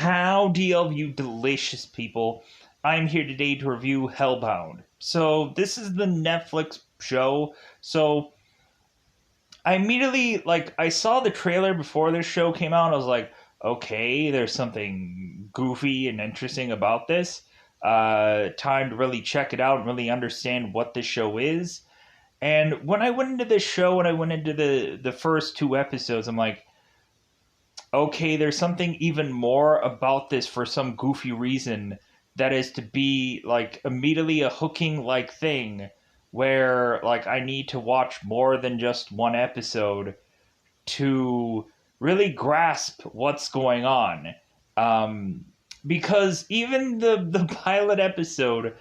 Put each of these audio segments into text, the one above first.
Howdy, all of you delicious people. I'm here today to review Hellbound. So, this is the Netflix show. So, I immediately, I saw the trailer before this show came out. I was like, okay, there's something goofy and interesting about this. Time to really check it out and really understand what this show is. And when I went into this show and I went into the first two episodes, I'm like, okay, there's something even more about this for some goofy reason that is to be immediately a hooking thing where I need to watch more than just one episode to really grasp what's going on. Because even the pilot episode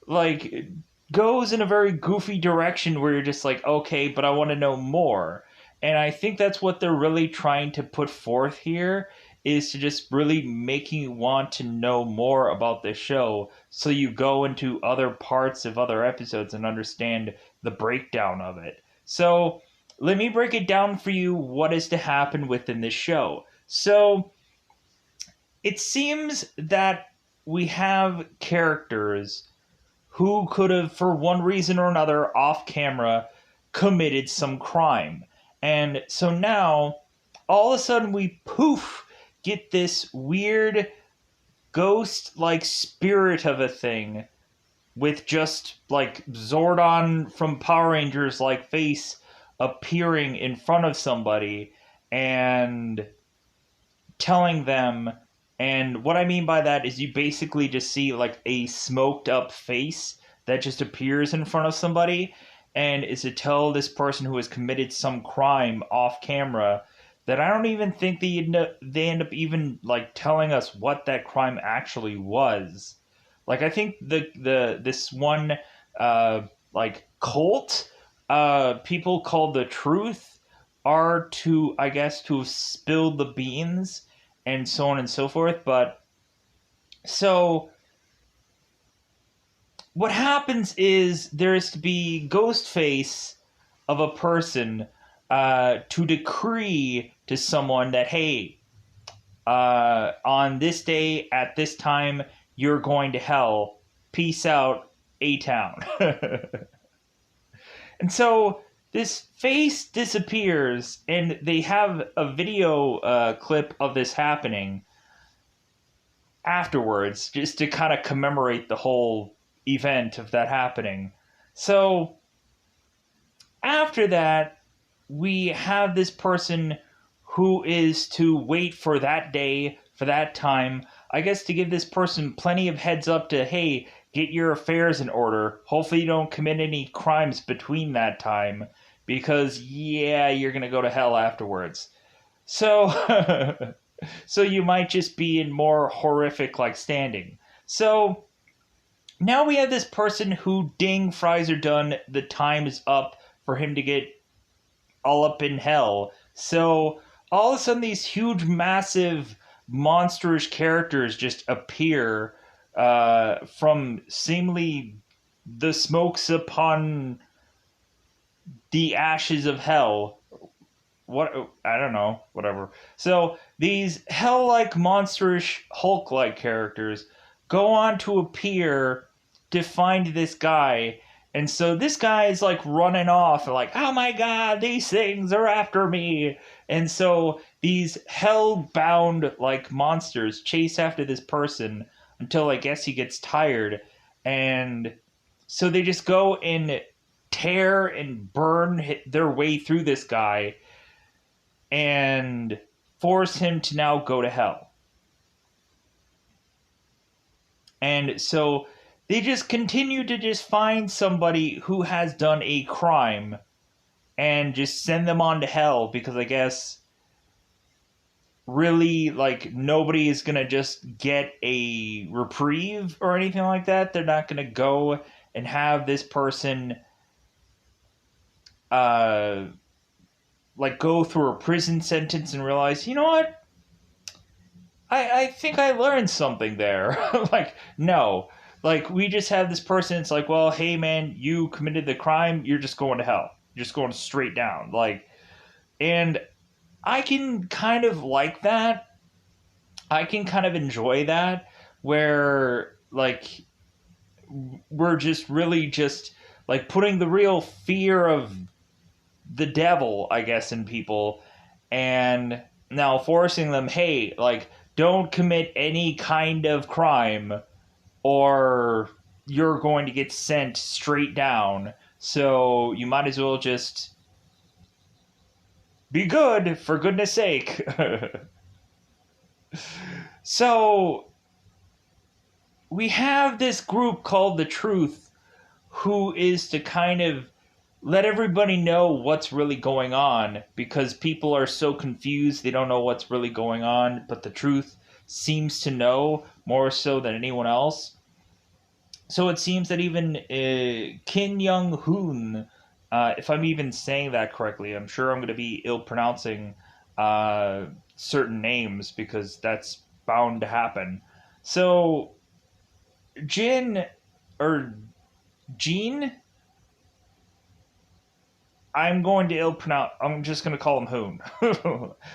like goes in a very goofy direction where you're just like, okay, but I want to know more. And I think that's what they're really trying to put forth here, is to just really making you want to know more about the show, so you go into other parts of other episodes and understand the breakdown of it. So let me break it down for you what is to happen within this show. So it seems that we have characters who could have, for one reason or another, off camera, committed some crime. And so now, all of a sudden, we get this weird ghost-like spirit of a thing with just Zordon from Power Rangers face appearing in front of somebody and telling them. And what I mean by that is you basically just see a smoked up face that just appears in front of somebody, and is to tell this person who has committed some crime off camera that I don't even think they end up even telling us what that crime actually was. I think this one cult people called the Truth are to, I guess, to have spilled the beans and so on and so forth. But so what happens is there is to be ghost face of a person to decree to someone that, hey, on this day at this time you're going to hell. Peace out, A-Town. And so this face disappears, and they have a video clip of this happening afterwards, just to kind of commemorate the whole event of that happening. So after that, we have this person who is to wait for that day, for that time, I guess, to give this person plenty of heads up to, hey, get your affairs in order. Hopefully you don't commit any crimes between that time, because, yeah, you're going to go to hell afterwards. So, so you might just be in more horrific, standing. So, now we have this person who, ding, fries are done, the time is up for him to get all up in hell. So, all of a sudden, these huge, massive, monsterish characters just appear from seemingly the smokes upon the ashes of hell. What? I don't know. Whatever. So these hell-like, monsterish, Hulk-like characters go on to appear to find this guy. And so this guy is running off and oh my god, these things are after me. And so these hell-bound monsters chase after this person until I guess he gets tired. And so they just go and tear and burn their way through this guy and force him to now go to hell. And so they just continue to just find somebody who has done a crime and just send them on to hell, because I guess really nobody is going to just get a reprieve or anything like that. They're not going to go and have this person go through a prison sentence and realize, you know what? I think I learned something there. No. We just have this person, it's well, hey man, you committed the crime, you're just going to hell. You're just going straight down. And I can kind of like that, I can kind of enjoy that, where like we're just really just like putting the real fear of the devil, I guess, in people, and now forcing them, hey, like, don't commit any kind of crime or you're going to get sent straight down. So you might as well just be good, for goodness sake. So we have this group called the Truth, who is to kind of let everybody know what's really going on, because people are so confused, they don't know what's really going on, but the Truth seems to know more so than anyone else. So it seems that even Kim Young-hoon, if I'm even saying that correctly, I'm sure I'm going to be ill pronouncing certain names because that's bound to happen. So Jin or Jean, I'm going to ill pronounce. I'm just going to call him Hoon.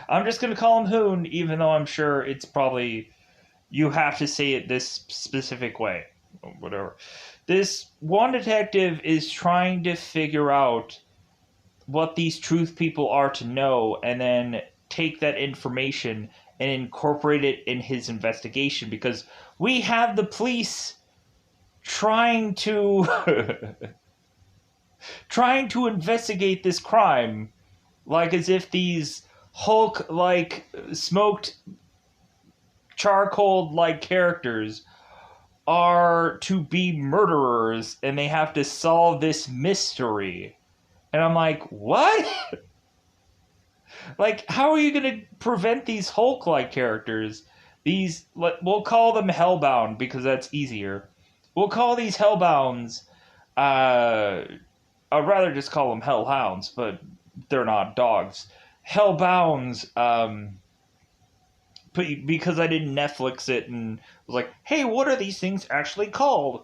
I'm just going to call him Hoon, even though I'm sure it's probably you have to say it this specific way. Whatever. This one detective is trying to figure out what these truth people are to know, and then take that information and incorporate it in his investigation, because we have the police trying to trying to investigate this crime, like as if these Hulk like smoked charcoal like characters are to be murderers and they have to solve this mystery. And I'm like, what? Like, how are you going to prevent these Hulk like characters? These, we'll call them Hellbound because that's easier. We'll call these Hellbounds, I'd rather just call them Hellhounds, but they're not dogs. Hellbounds, but because I didn't Netflix it and was like, hey, what are these things actually called?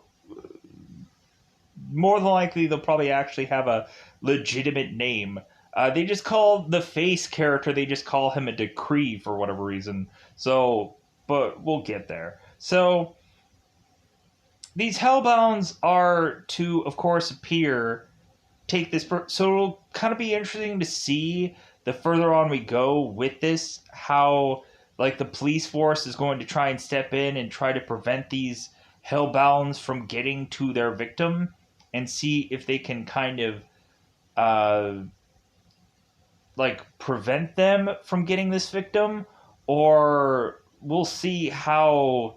More than likely, they'll probably actually have a legitimate name. They just call the face character, they just call him a decree for whatever reason. So, but we'll get there. So, these Hellbounds are to, of course, appear, take this. So, it'll kind of be interesting to see the further on we go with this, how, like, the police force is going to try and step in and try to prevent these Hellbounds from getting to their victim, and see if they can kind of like prevent them from getting this victim, or we'll see how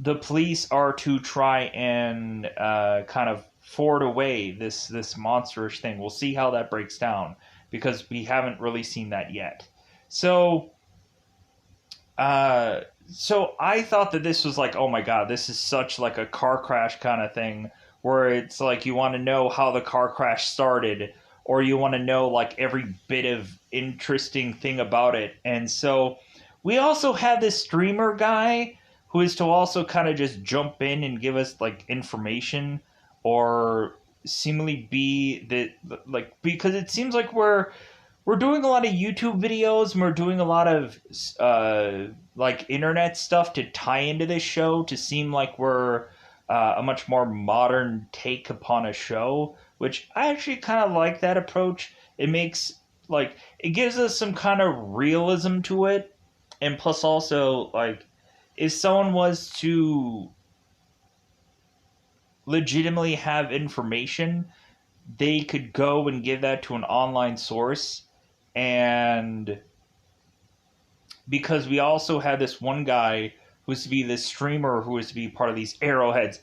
the police are to try and kind of ford away this monsterish thing. We'll see how that breaks down, because we haven't really seen that yet. So so I thought that this was like, oh my god, this is such like a car crash kind of thing, where it's like you want to know how the car crash started, or you want to know like every bit of interesting thing about it. And so we also have this streamer guy who is to also kind of just jump in and give us like information, or seemingly be the like, because it seems like we're doing a lot of YouTube videos, and we're doing a lot of like internet stuff to tie into this show to seem like we're a much more modern take upon a show, which I actually kind of like that approach. It makes like it gives us some kind of realism to it, and plus also like if someone was to legitimately have information, they could go and give that to an online source. And because we also had this one guy who was to be this streamer who was to be part of these arrowheads,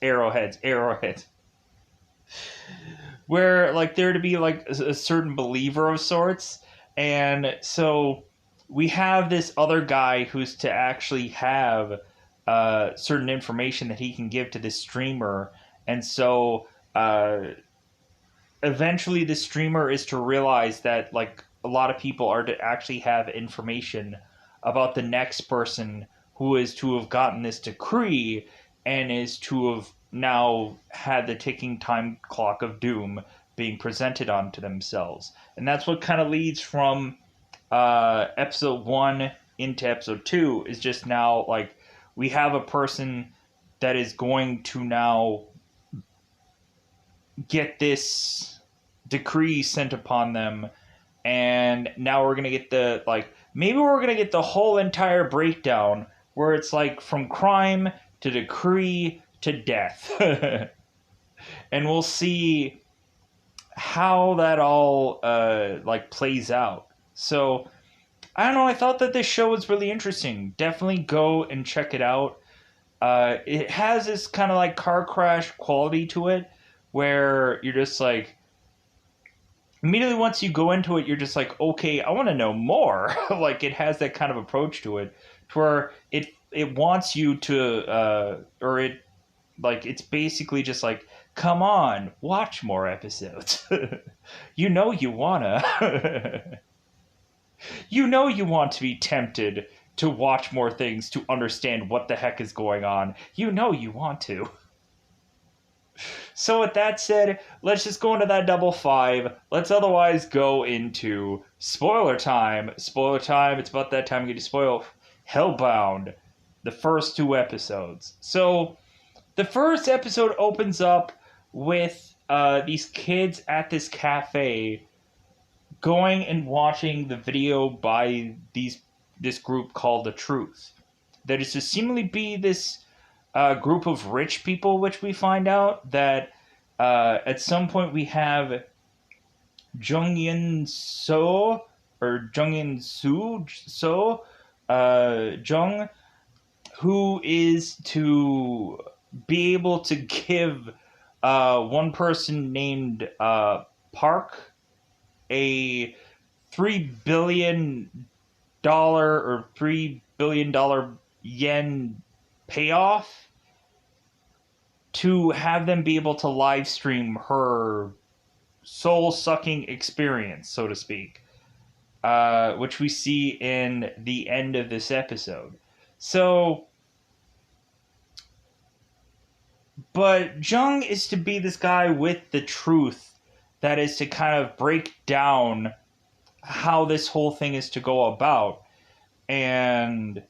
where like there to be like a certain believer of sorts. And so we have this other guy who's to actually have certain information that he can give to this streamer. And so eventually the streamer is to realize that like a lot of people are to actually have information about the next person who is to have gotten this decree, and is to have now had the ticking time clock of doom being presented onto themselves. And that's what kind of leads from episode 1 into episode 2 is just now like we have a person that is going to now get this decree sent upon them, and now we're gonna get the like maybe we're gonna get the whole entire breakdown where it's like from crime to decree to death. And we'll see how that all like plays out. So I don't know, I thought that this show was really interesting. Definitely go and check it out. It has this kind of like car crash quality to it where you're just like immediately once you go into it, you're just like, okay, I want to know more. Like it has that kind of approach to it, to where it wants you to, or it like it's basically just like, come on, watch more episodes. You know you wanna, you know you want to be tempted to watch more things to understand what the heck is going on. You know you want to. So with that said, let's just go into that double five. Let's otherwise go into spoiler time. Spoiler time, it's about that time we get to spoil Hellbound, the first 2 episodes. So the first episode opens up with these kids at this cafe going and watching the video by this group called The Truth. That is to seemingly be this group of rich people, which we find out that at some point we have Jeong-min or Jung, who is to be able to give one person named Park a $3 billion or $3 billion yen payoff to have them be able to live stream her soul-sucking experience, so to speak, which we see in the end of this episode. So, but Jung is to be this guy with the truth that is to kind of break down how this whole thing is to go about. And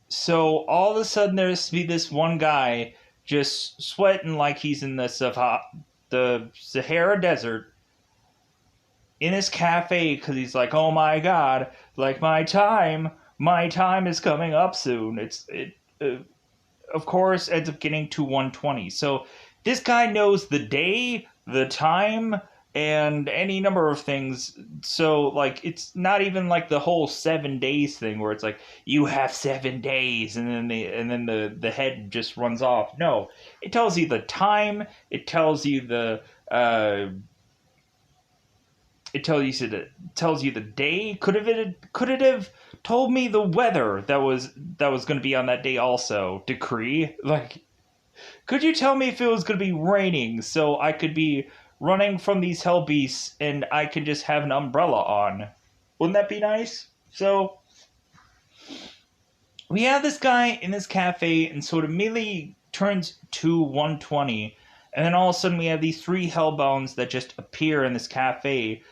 so all of a sudden there's to be this one guy just sweating like he's in the Sahara Desert in his cafe because he's like, oh my god, like my time is coming up soon. Of course ends up getting to 120. So this guy knows the day, the time, and any number of things. So like it's not even like the whole 7 days thing where it's like you have 7 days and then the head just runs off. No, it tells you the time, it tells you the day. Could it have told me the weather that was going to be on that day also? Decree, like, could you tell me if it was going to be raining so I could be running from these hell beasts and I could just have an umbrella on? Wouldn't that be nice? So we have this guy in this cafe, and so it immediately turns to 120, and then all of a sudden we have these 3 Hellbounds that just appear in this cafe,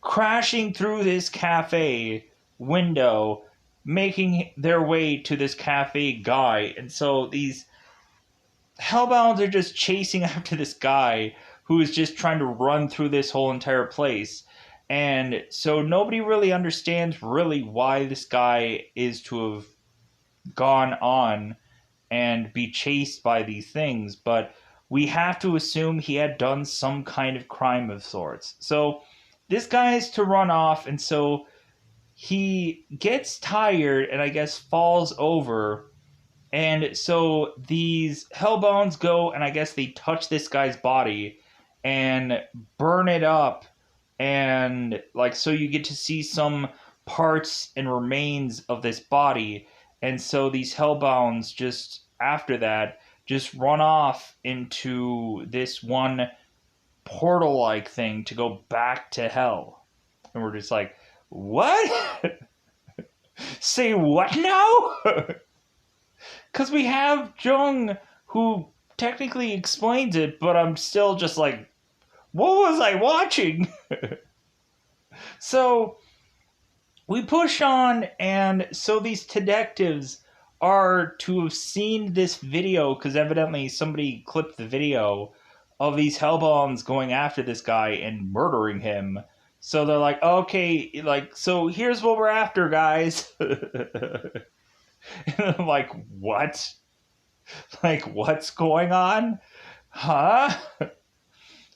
crashing through this cafe window, making their way to this cafe guy. And so these Hellbounds are just chasing after this guy who is just trying to run through this whole entire place. And so nobody really understands really why this guy is to have gone on and be chased by these things, but we have to assume he had done some kind of crime of sorts. So this guy is to run off, and so he gets tired and I guess falls over. And so these Hellbounds go and I guess they touch this guy's body and burn it up. And like, so you get to see some parts and remains of this body. And so these Hellbounds just after that just run off into this one portal-like thing to go back to hell. And we're just like, what? Say what now? Because we have Jung who technically explains it, but I'm still just like, what was I watching? So we push on, and so these detectives are to have seen this video because evidently somebody clipped the video of these hellbounds going after this guy and murdering him. So they're like, okay, like, so here's what we're after, guys. And I'm like, what? Like, what's going on? Huh?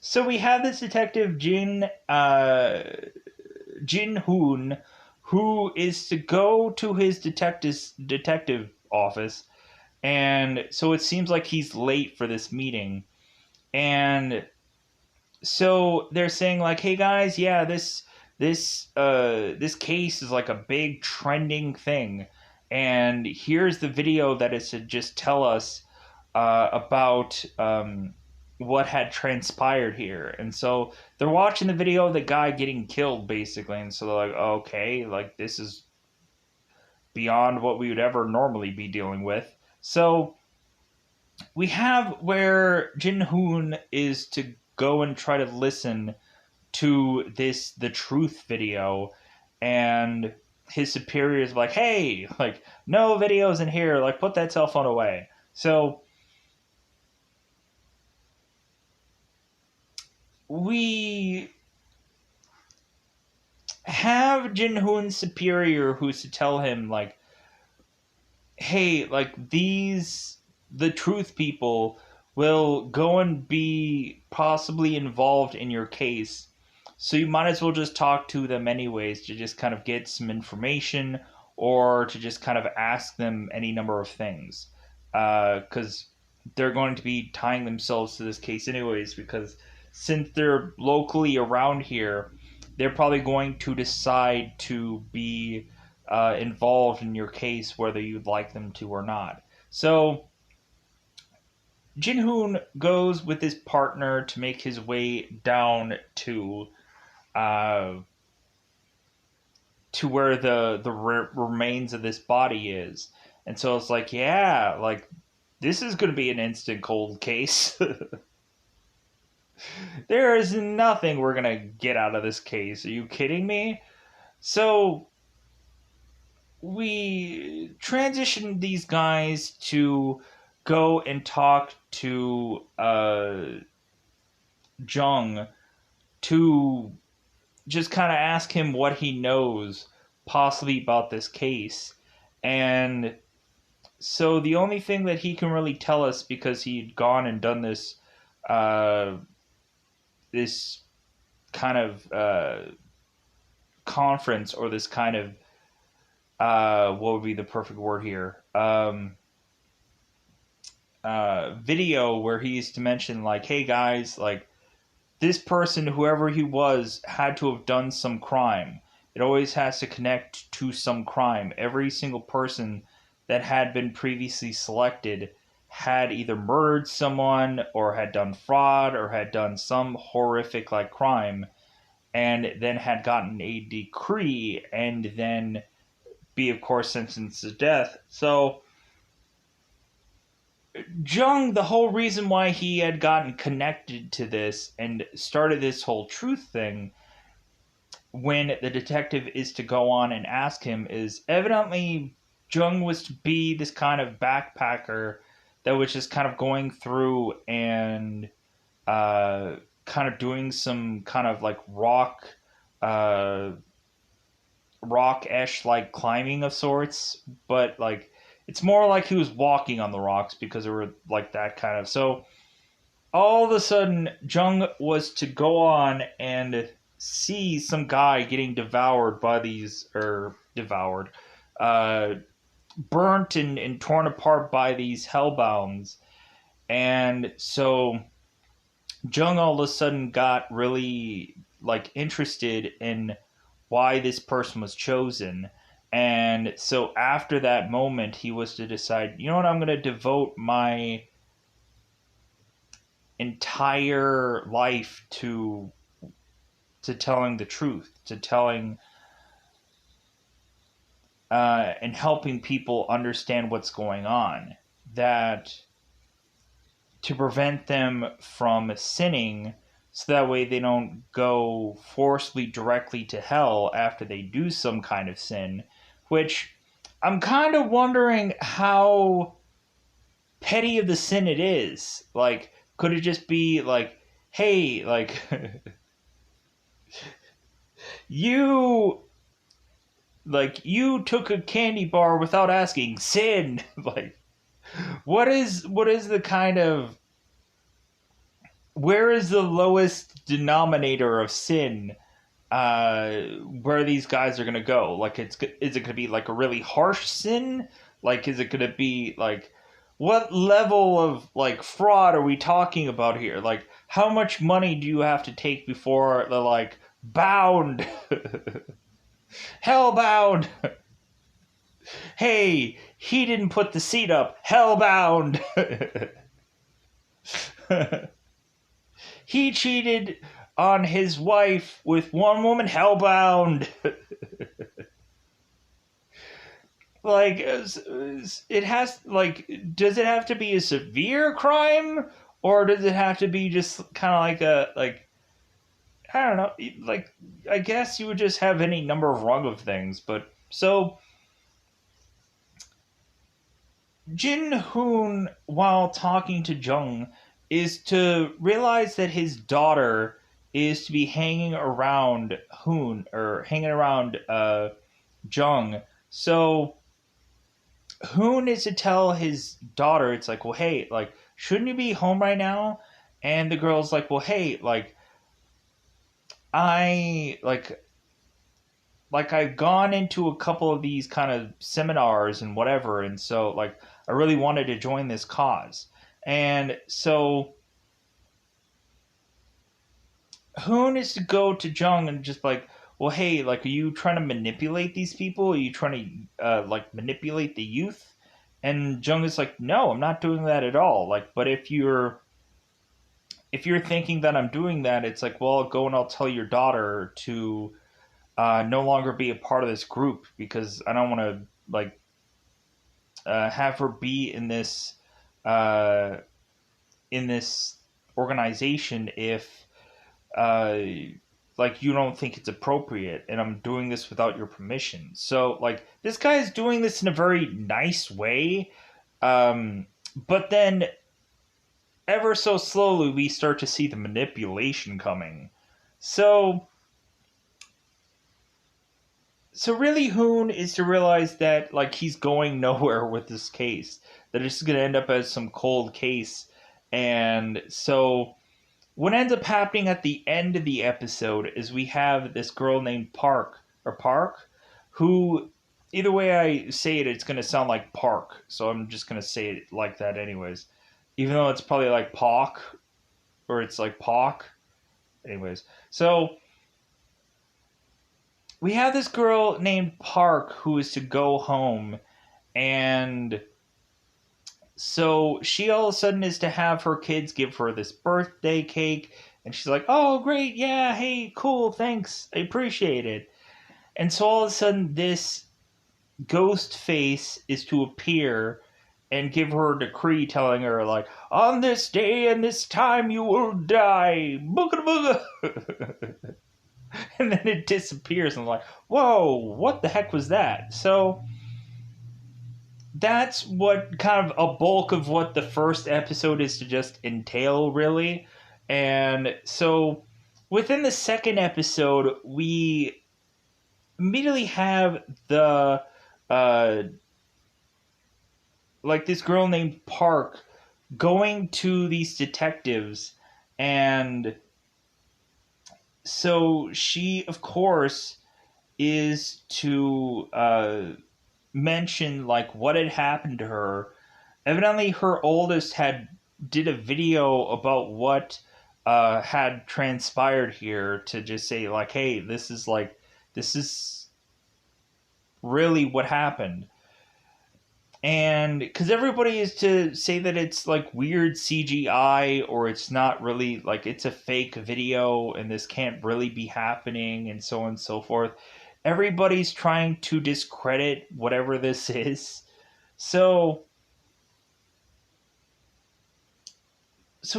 So we have this detective Jin-hoon, who is to go to his detective office, and so it seems like he's late for this meeting. And so they're saying like, "Hey guys, yeah, this case is like a big trending thing, and here's the video that is to just tell us about what had transpired here." And so they're watching the video of the guy getting killed, basically. And so they're like, okay, like this is beyond what we would ever normally be dealing with. So we have where Jin Hoon is to go and try to listen to the truth video, and his superiors like, hey, like, no videos in here, like, put that cell phone away. So we have Jin Hoon's superior who's to tell him like, hey, like, the truth people will go and be possibly involved in your case, so you might as well just talk to them anyways to just kind of get some information, or to just kind of ask them any number of things, because they're going to be tying themselves to this case anyways, because since they're locally around here, they're probably going to decide to be involved in your case, whether you'd like them to or not. So Jin-hoon goes with his partner to make his way down uh, to where the remains of this body is. And so it's like, yeah, like, this is going to be an instant cold case. There is nothing we're going to get out of this case. Are you kidding me? So we transitioned these guys to go and talk to Jung, to just kind of ask him what he knows possibly about this case. And so the only thing that he can really tell us, because he'd gone and done this this kind of conference, or this kind of what would be the perfect word here? Video where he used to mention like, hey guys, like, this person, whoever he was, had to have done some crime. It always has to connect to some crime. Every single person that had been previously selected had either murdered someone, or had done fraud, or had done some horrific like crime, and then had gotten a decree, and then be, of course, sentenced to death. So Jung, the whole reason why he had gotten connected to this and started this whole truth thing, when the detective is to go on and ask him, is evidently Jung was to be this kind of backpacker that was just kind of going through and kind of doing some kind of like rock-esh like climbing of sorts, but like, it's more like he was walking on the rocks, because they were like that kind of. So all of a sudden, Jung was to go on and see some guy getting devoured by these, or devoured, burnt and torn apart by these hellbounds. And so Jung all of a sudden got really like interested in why this person was chosen. And so after that moment, he was to decide, you know what, I'm going to devote my entire life to telling the truth, to telling and helping people understand what's going on, that to prevent them from sinning, so that way they don't go forcibly directly to hell after they do some kind of sin, which I'm kind of wondering how petty of the sin it is. Like, could it just be like, hey, like, you you took a candy bar without asking, sin. Like, what is the kind of, where is the lowest denominator of sin, where these guys are gonna go? Like, is it gonna be like a really harsh sin? Like, is it gonna be like, what level of like fraud are we talking about here? Like, how much money do you have to take before the like bound, hellbound? Hey, he didn't put the seat up, hellbound. He cheated on his wife with one woman, hellbound. Like, it has, like, does it have to be a severe crime, or does it have to be just kind of like a, like, I don't know, like, I guess you would just have any number of rung of things. But so Jin Hoon, while talking to Jung, is to realize that his daughter is to be hanging around Hoon, or hanging around Jung. So Hoon is to tell his daughter, it's like, well, hey, like, shouldn't you be home right now? And the girl's like, well, hey, I like I've gone into a couple of these kind of seminars and whatever, and so like I really wanted to join this cause. And so Hoon is to go to Jung and just like, well, hey, like, are you trying to manipulate these people? Are you trying to like manipulate the youth? And Jung is like, no, I'm not doing that at all. Like, but if you're thinking that I'm doing that, it's like, well, I'll go and I'll tell your daughter to no longer be a part of this group, because I don't want to like have her be uh, in this organization if uh, like you don't think it's appropriate, and I'm doing this without your permission. So like this guy is doing this in a very nice way, but then ever so slowly we start to see the manipulation coming. So so really, Hoon is to realize that like he's going nowhere with this case. That it's going to end up as some cold case. And so what ends up happening at the end of the episode is we have this girl named Park, who, either way I say it, it's going to sound like Park. So I'm just going to say it like that anyways. Even though it's probably like Pock, or it's like Pock. Anyways, so we have this girl named Park who is to go home, and so she all of a sudden is to have her kids give her this birthday cake, and she's like, oh, great, yeah, hey, cool, thanks, I appreciate it. And so all of a sudden, this ghost face is to appear and give her a decree telling her, like, on this day and this time you will die. Booga booga. And then it disappears, and I'm like, whoa, what the heck was that? So that's what kind of a bulk of what the first episode is to just entail, really. And so within the second episode, we immediately have the like this girl named Park going to these detectives, and so she, of course, is to mention like what had happened to her. Evidently, her oldest had did a video about what had transpired here, to just say like, hey, this is really what happened. And because everybody is to say that it's like weird CGI, or it's not really, like, it's a fake video and this can't really be happening, and so on and so forth. Everybody's trying to discredit whatever this is. So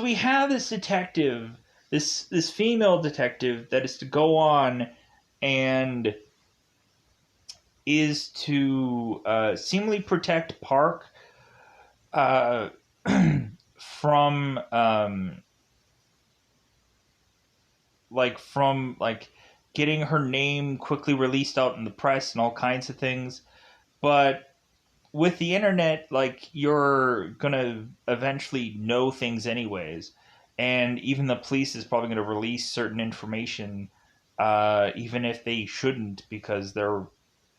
we have this detective this female detective that is to go on and is to seemingly protect Park uh, from from getting her name quickly released out in the press and all kinds of things. But with the internet, like, you're gonna eventually know things anyways, and even the police is probably gonna release certain information, even if they shouldn't, because they're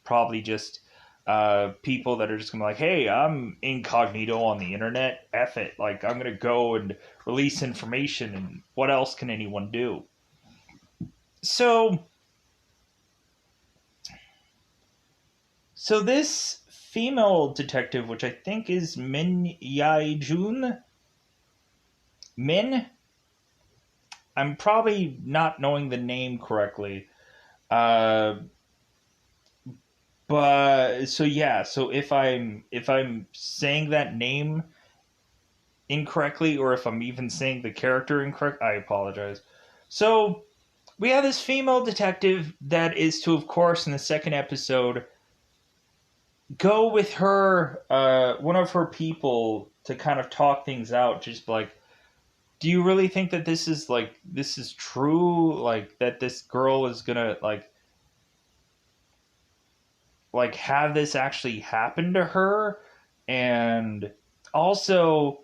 probably just people that are just gonna be like, hey, I'm incognito on the internet, F it, like, I'm gonna go and release information, and what else can anyone do? So So this female detective, which I think is Min Yae Jun, Min. I'm probably not knowing the name correctly, uh, but so yeah. So if I'm saying that name incorrectly, or if I'm even saying the character incorrect, I apologize. So we have this female detective that is to, of course, in the second episode, go with her, one of her people, to kind of talk things out. Just like, do you really think that this is true? Like, that this girl is gonna have this actually happen to her? And also,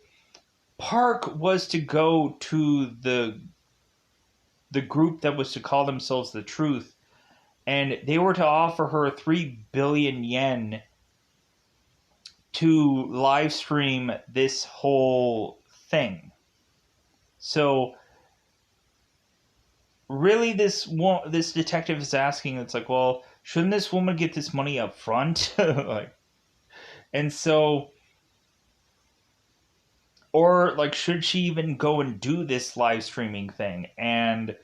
Park was to go to the group that was to call themselves the Truth, and they were to offer her 3 billion yen to live stream this whole thing. So really, this detective is asking, it's like, well, shouldn't this woman get this money up front? Like, and so, or like, should she even go and do this live streaming thing? And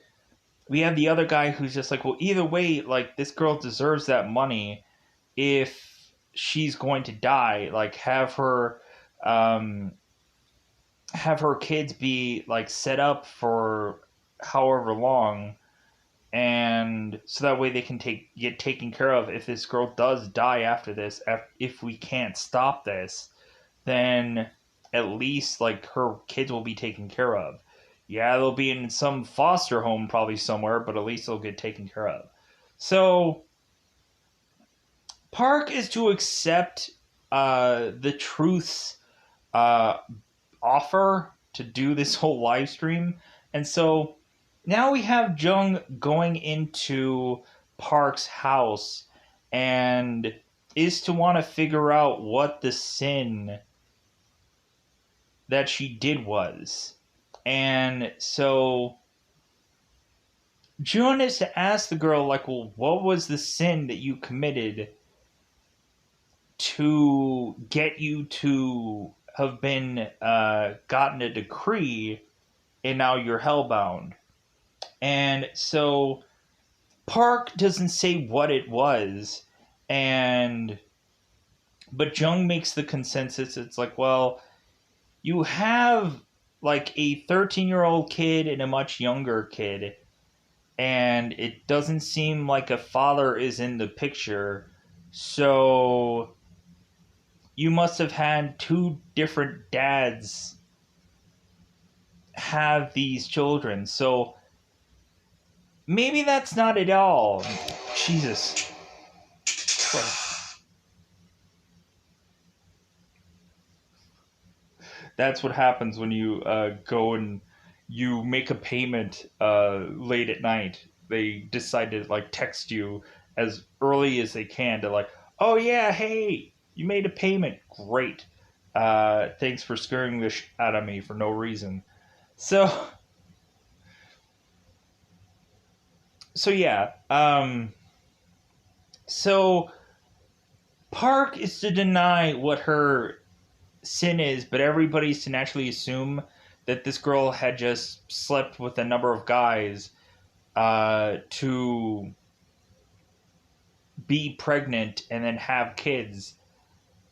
we have the other guy who's just like, well, either way, like, this girl deserves that money. If she's going to die, like, um have her kids be like set up for however long, and so that way they can get taken care of. If this girl does die after this, if we can't stop this, then at least, like, her kids will be taken care of. Yeah, they'll be in some foster home probably somewhere, but at least they'll get taken care of. So Park is to accept the Truth's uh, offer to do this whole live stream. And so now we have Jung going into Park's house and is to want to figure out what the sin that she did was. And so Jun is to ask the girl, like, well, what was the sin that you committed to get you to have been gotten a decree, and now you're hellbound? And so Park doesn't say what it was, and but Jung makes the consensus. It's like, well, you have like a 13-year-old kid and a much younger kid, and it doesn't seem like a father is in the picture, so you must have had two different dads have these children. So maybe that's not at all. Jesus. That's what happens when you go and you make a payment late at night. They decide to like text you as early as they can to like, oh yeah, hey, you made a payment, great. Thanks for scaring the shit out of me for no reason. So so yeah. So Park is to deny what her sin is, but everybody's to naturally assume that this girl had just slept with a number of guys to be pregnant and then have kids.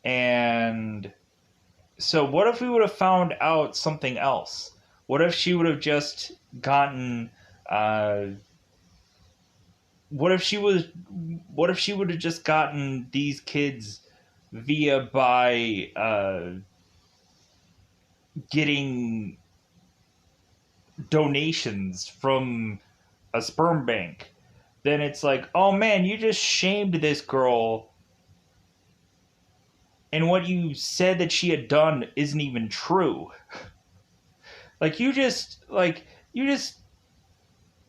And so, what if we would have found out something else? What if she would have just gotten what if she would have just gotten these kids via by getting donations from a sperm bank? Then it's like, oh man, you just shamed this girl, and what you said that she had done isn't even true. Like you just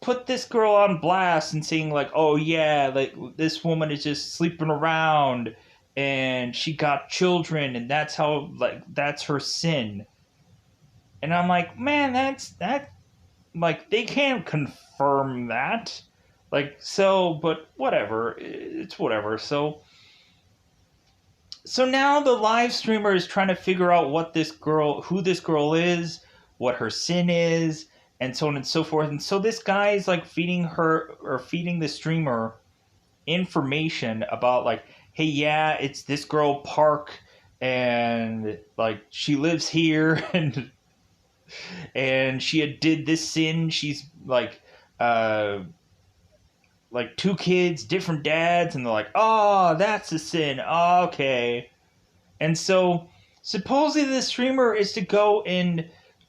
put this girl on blast and saying like, oh yeah, like this woman is just sleeping around and she got children and that's how, like, that's her sin. And I'm like, man, that like they can't confirm that. Like, so, but whatever, it's whatever. So now the live streamer is trying to figure out who this girl is, what her sin is, and so on and so forth. And so this guy is like feeding the streamer information about like, hey, yeah, it's this girl Park, and like she lives here, and she had did this sin. She's like two kids, different dads, and they're like, oh, that's a sin. Oh, okay. And so supposedly the streamer is to go and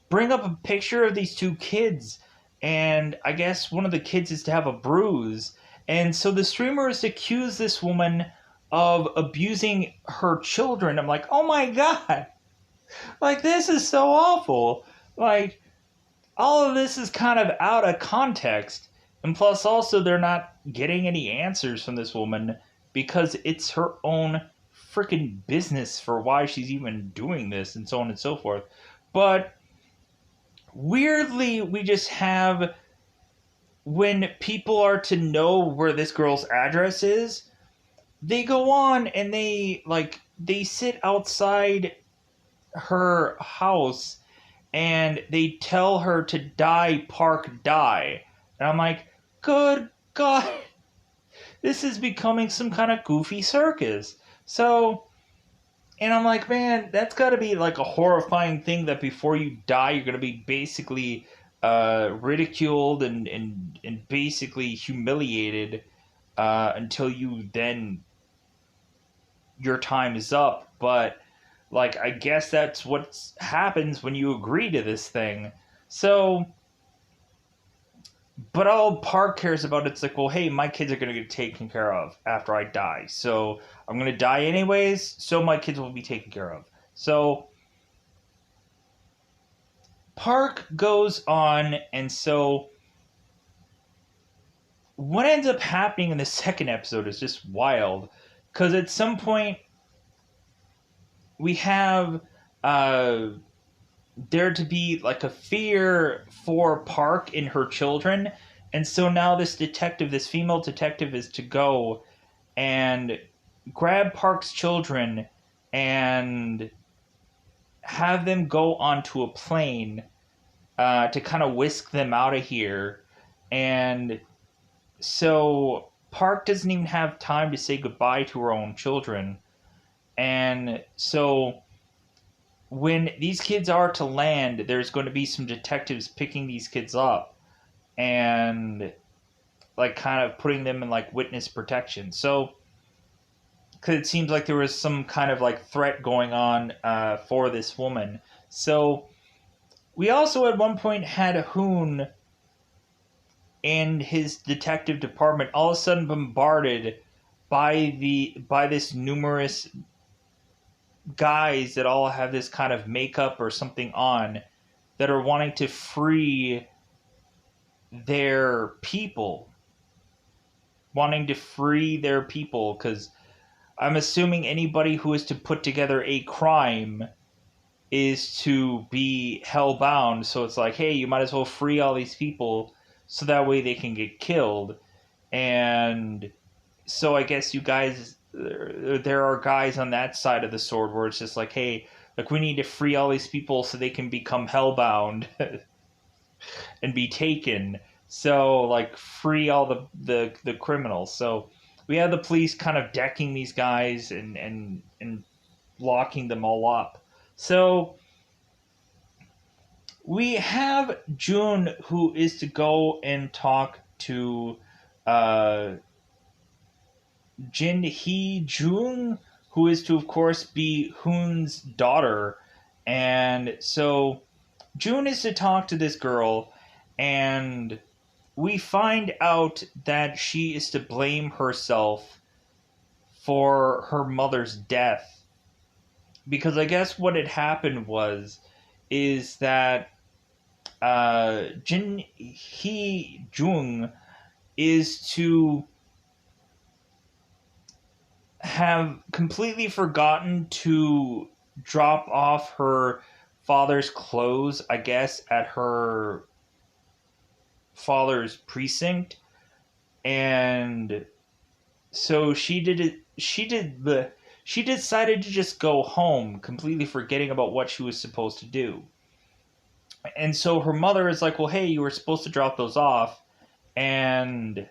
bring up a picture of these two kids, and I guess one of the kids is to have a bruise. And so the streamer is to accuse this woman of abusing her children. I'm like, oh my god, like this is so awful. Like all of this is kind of out of context. And plus, also, they're not getting any answers from this woman because it's her own freaking business for why she's even doing this, and so on and so forth. But weirdly, we just have, when people are to know where this girl's address is, they go on and they sit outside her house and they tell her to die, Park, die. And I'm like, good God, this is becoming some kind of goofy circus. So, and I'm like, man, that's got to be like a horrifying thing that before you die, you're going to be basically ridiculed and basically humiliated until your time is up. But, like, I guess that's what happens when you agree to this thing. So, but all Park cares about, it's like, well, hey, my kids are going to get taken care of after I die. So I'm going to die anyways, so my kids will be taken care of. So Park goes on, and so what ends up happening in the second episode is just wild. Because at some point, we have there to be like a fear for Park and her children. And so now this female detective, is to go and grab Park's children and have them go onto a plane to kind of whisk them out of here. And so Park doesn't even have time to say goodbye to her own children. And so when these kids are to land, there's going to be some detectives picking these kids up and like kind of putting them in like witness protection. So, because it seems like there was some kind of like threat going on for this woman. So we also at one point had Hoon and his detective department all of a sudden bombarded by this numerous guys that all have this kind of makeup or something on that are wanting to free their people. Because I'm assuming anybody who is to put together a crime is to be hellbound. So it's like, hey, you might as well free all these people so that way they can get killed. And so I guess you guys, there are guys on that side of the sword where it's just like, hey, like we need to free all these people so they can become hellbound and be taken. So like free all the criminals. So we have the police kind of decking these guys and locking them all up. So we have June, who is to go and talk to uh, Jin-hee-jung, who is to, of course, be Hoon's daughter. And so June is to talk to this girl, and we find out that she is to blame herself for her mother's death. Because I guess what had happened is that Jin Hee Jung is to have completely forgotten to drop off her father's clothes, I guess, at her father's precinct. And so she decided to just go home, completely forgetting about what she was supposed to do. And so her mother is like, well, hey, you were supposed to drop those off. And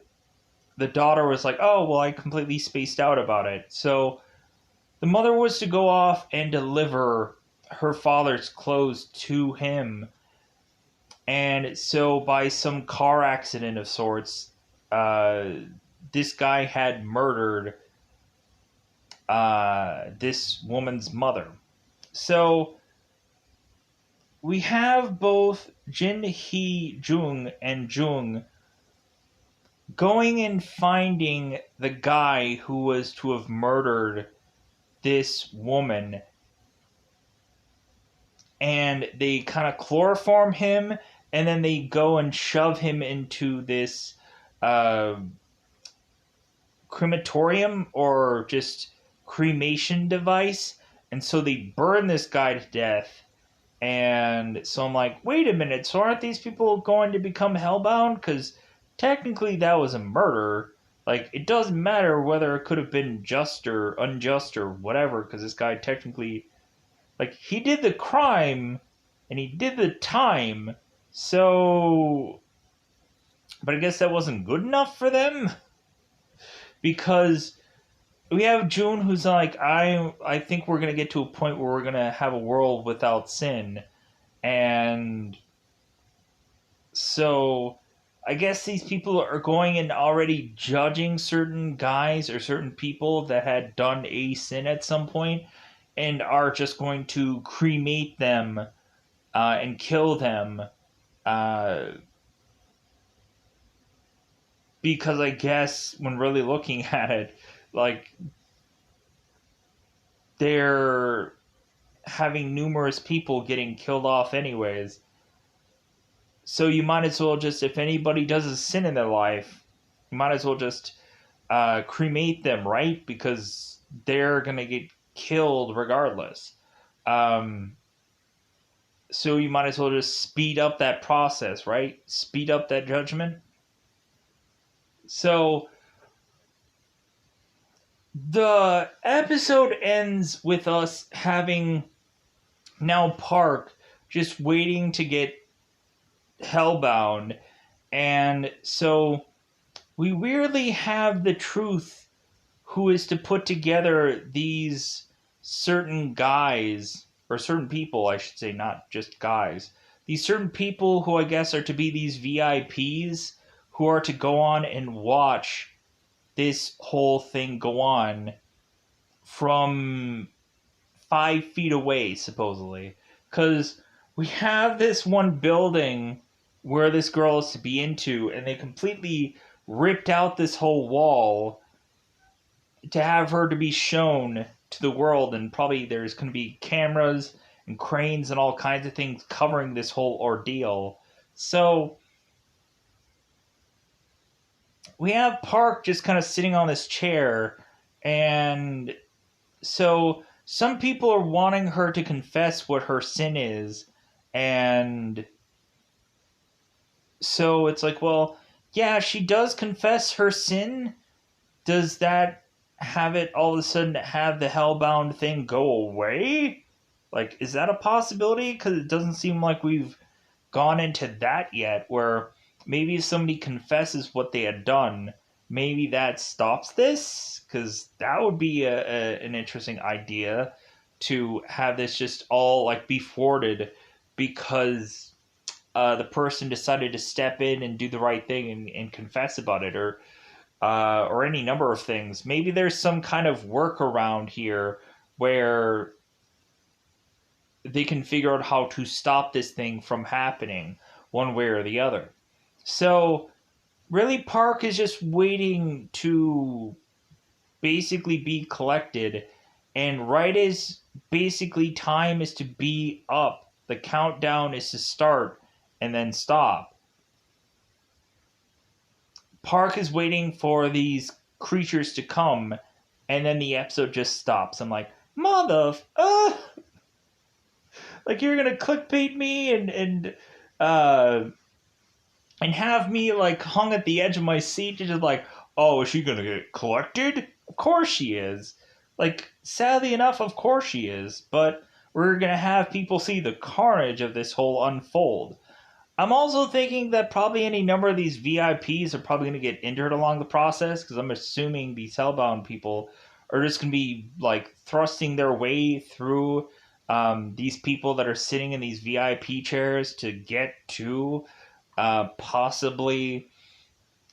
the daughter was like, oh, well, I completely spaced out about it. So the mother was to go off and deliver her father's clothes to him. And so by some car accident of sorts, this guy had murdered this woman's mother. So we have both Jin Hee Jung and Jung going and finding the guy who was to have murdered this woman, and they kind of chloroform him, and then they go and shove him into this crematorium or just cremation device, and so they burn this guy to death. And so I'm like, wait a minute, so aren't these people going to become hellbound? Because technically that was a murder. Like, it doesn't matter whether it could have been just or unjust or whatever, because this guy technically, like, he did the crime and he did the time. So, but I guess that wasn't good enough for them, because we have June, who's like, I think we're gonna get to a point where we're gonna have a world without sin. And so I guess these people are going and already judging certain guys or certain people that had done a sin at some point, and are just going to cremate them and kill them, uh, because I guess when really looking at it, like, they're having numerous people getting killed off anyways. So you might as well just, if anybody does a sin in their life, you might as well just cremate them, right? Because they're going to get killed regardless. So you might as well just speed up that process, right? Speed up that judgment. So the episode ends with us having now Park just waiting to get hellbound. And so we weirdly have the Truth, who is to put together these certain guys, or certain people, I should say, not just guys. These certain people who I guess are to be these VIPs who are to go on and watch this whole thing go on from 5 feet away, supposedly. Because we have this one building where this girl is to be into, and they completely ripped out this whole wall to have her to be shown to the world, and probably there's going to be cameras and cranes and all kinds of things covering this whole ordeal. So we have Park just kind of sitting on this chair, and so some people are wanting her to confess what her sin is, and so it's like, well, yeah, she does confess her sin. Does that have it all of a sudden have the hellbound thing go away? Like, is that a possibility? Because it doesn't seem like we've gone into that yet, where maybe if somebody confesses what they had done, maybe that stops this? Because that would be an interesting idea, to have this just all, like, be thwarted because the person decided to step in and do the right thing and confess about it, or any number of things. Maybe there's some kind of workaround here where they can figure out how to stop this thing from happening one way or the other. So really, Park is just waiting to basically be collected, and right as basically time is to be up, the countdown is to start and then stop. Park is waiting for these creatures to come, and then the episode just stops. I'm like, like you're gonna clickbait me uh and have me like hung at the edge of my seat, just like, oh, is she gonna get collected? Of course she is. Like, sadly enough, of course she is. But we're gonna have people see the carnage of this whole unfold. I'm also thinking that probably any number of these VIPs are probably going to get injured along the process, because I'm assuming these Hellbound people are just going to be like thrusting their way through these people that are sitting in these VIP chairs to get to possibly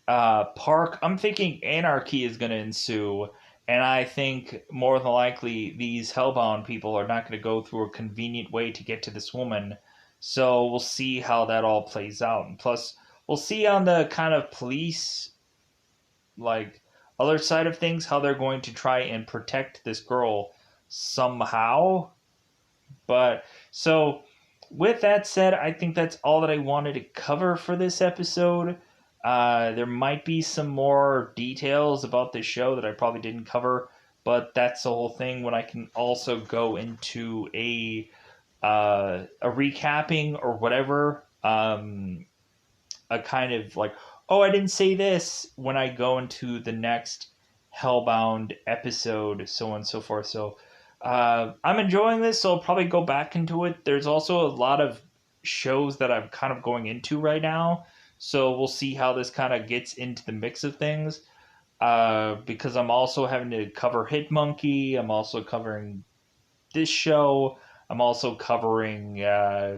Park. I'm thinking anarchy is going to ensue, and I think more than likely these Hellbound people are not going to go through a convenient way to get to this woman. So we'll see how that all plays out. And plus, we'll see on the kind of police, like, other side of things, how they're going to try and protect this girl somehow. But, so, with that said, I think that's all that I wanted to cover for this episode. There might be some more details about this show that I probably didn't cover, but that's the whole thing when I can also go into a recapping or whatever, a kind of like, oh, I didn't say this when I go into the next Hellbound episode, so on and so forth. So I'm enjoying this, so I'll probably go back into it. There's also a lot of shows that I'm kind of going into right now, so we'll see how this kind of gets into the mix of things. Because I'm also having to cover Hitmonkey, I'm also covering this show. I'm also covering. I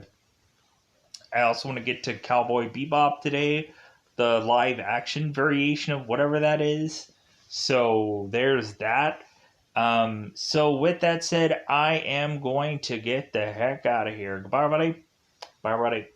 also want to get to Cowboy Bebop today, the live action variation of whatever that is. So there's that. So with that said, I am going to get the heck out of here. Goodbye, everybody. Bye, everybody.